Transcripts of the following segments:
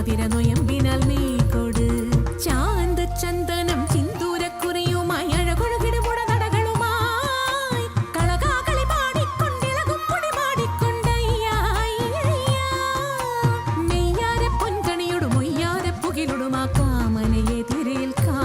തിരുവാതിര നൊയമ്പിനാൽ നീ കൊട് ചാന്ത ചന്ദനം ചിന്തൂരക്കുറിയുമായി അഴകൊഴുകിടുമുട നടകളുമായി കളകാകളി പാടിക്കൊണ്ടിളകും പൊടി പാടിക്കൊണ്ടയ്യായി നെയ്യാര പൊൻകണിയോടും ഒയ്യാര പുകിലൊടും ആ കാമനയെ തിരയേൽക്കാം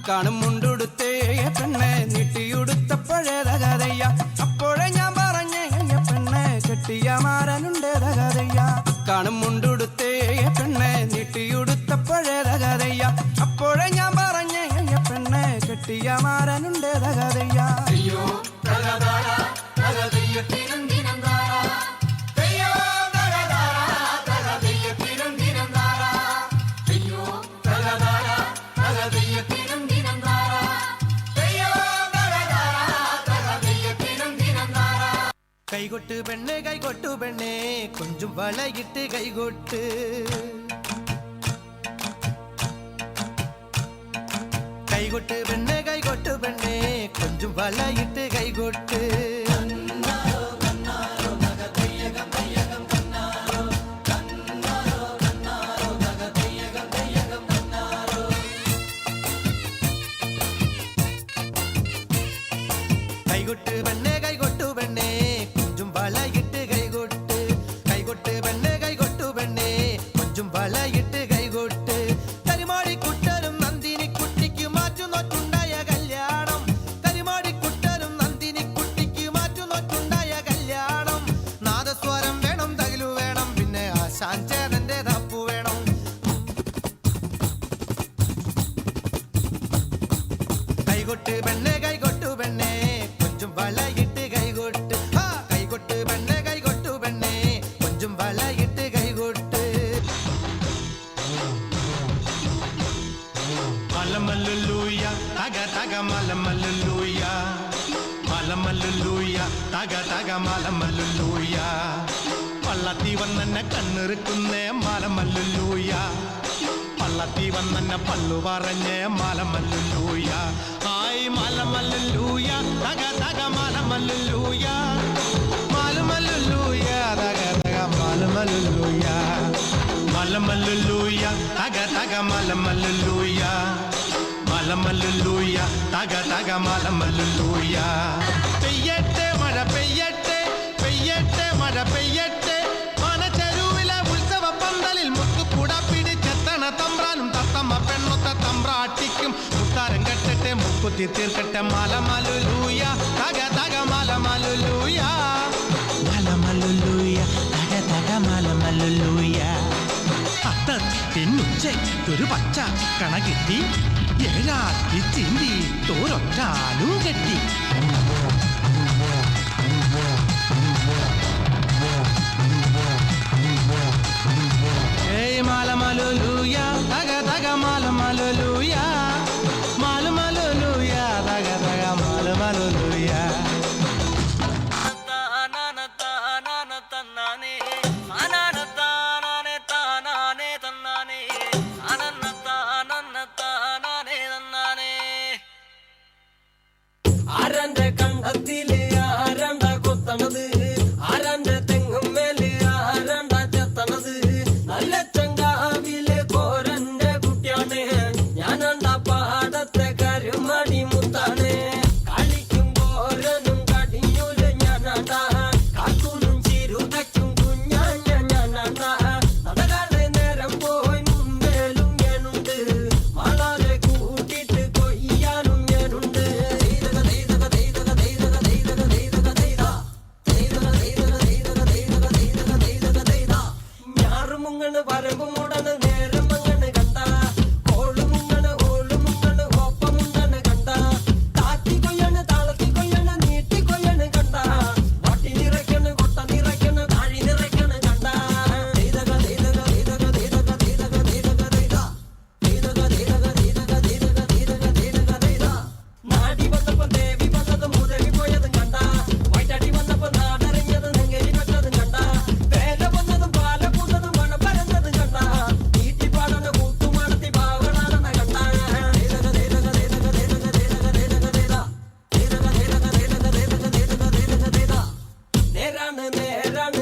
കാണും മുണ്ടുടുത്തേ പെണ്ണെ നീട്ടിയുടുത്തപ്പോഴേതകതയ്യ അപ്പോഴേ ഞാൻ പറഞ്ഞ പെണ്ണെ കെട്ടിയ മാരനുണ്ടേതകതയ്യ കാണും മുണ്ടുടുത്തേ പെണ്ണെ നീട്ടിയുടുത്തപ്പോഴേതകതയ്യ അപ്പോഴേ ഞാൻ പറഞ്ഞ പെണ്ണെ കെട്ടിയ മാരനുണ്ടേതകതയ്യ അയ്യോ കൈകൊട്ട് പെണ്ണെ കൈകൊട്ടു പെണ്ണെ കൊഞ്ചും വളയിട്ട് കൈകൊട്ട് കൈകൊട്ട് പെണ്ണെ കൈകൊട്ടു പെണ്ണെ കൊഞ്ചും വളയിട്ട് കൈകൊട്ട് കൈകൊട്ട് പെണ്ണെ കൈകൊട്ടു പെണ്ണെ കൊഞ്ചും വളയിട്ട് കൈകൊട്ട് കൈകൊട്ട് പെണ്ണെ കൈകൊട്ടു പെണ്ണെ കൊഞ്ചും വളയിട്ട് കൈകൊട്ട് കരിമാടിക്കുട്ടരും നന്ദിനി കുട്ടിക്ക് മാറ്റുന്നോറ്റുണ്ടായ കല്യാണം കരിമാടിക്കുട്ടരും നന്ദിനി കുട്ടിക്ക് മാറ്റുന്നോറ്റുണ്ടായ കല്യാണം നാദസ്വരം വേണം തകിലു വേണം പിന്നെ ആശാൻ ചേതന്റെ തപ്പു വേണം കൈകൊട്ട് പെണ്ണെ കൈകൊട്ടു പെണ്ണെ വളയിട്ട് കൈകൊട്ട് കൈകൊട്ട് പെണ്ണെ കൈകൊട്ടു പെണ്ണെ കൊഞ്ചും വളയിട്ട് കൈകൊട്ട് മലമല്ലുലൂയ തക തക മലമല്ലുലൂയ മലമല്ലുലൂയ തക തക മലമല്ലുലൂയ പള്ളത്തി വന്നെന്നെ കണ്ണിറുക്കുന്നേ മലമല്ലുലൂയ പള്ളത്തി വന്നെന്നെ പല്ലു പറഞ്ഞേ മലമല്ലുലൂയ ആയി മലമല്ലുലൂയ തക തക മലമല്ലുലൂയ മലമല്ലുലൂയ തക തക മലമല്ലുലൂയ മലമല്ലുലൂയ തക തക മലമല്ലുലൂയ മലമല്ലുലൂയ തക തക മലമല്ലുലൂയ പെയ്യട്ടെ മഴ പെയ്യട്ടെ പെയ്യട്ടെ മഴ പെയ്യട്ടെ മനച്ചെരുവിലെ ഉത്സവ പന്തലിൽ മുത്തുകുട പിടിച്ചെത്തണ തമ്പ്രാനും തത്തമ്മ പെണ്ണൊത്ത തമ്പ്രാട്ടിക്കും മുത്താരം കെട്ടട്ടെ മുക്കുത്തി തീർക്കട്ടെ മലമല്ലുലൂയ തക തക മലമല്ലുലൂയ മലമല്ലുലൂയ തക തക മലമല്ലുലൂയ അത്തത്തിനുച്ചൊരു പച്ച കണ കിട്ടി ഏഴാത്തി ചിന്തി തോരൊറ്റാലും കെട്ടി ഏയ് മലമല്ലുലൂയ തക തക മലമല്ലുലൂയ മലമല്ലുലൂയ തക തക മലമല്ലുലൂയ നേരം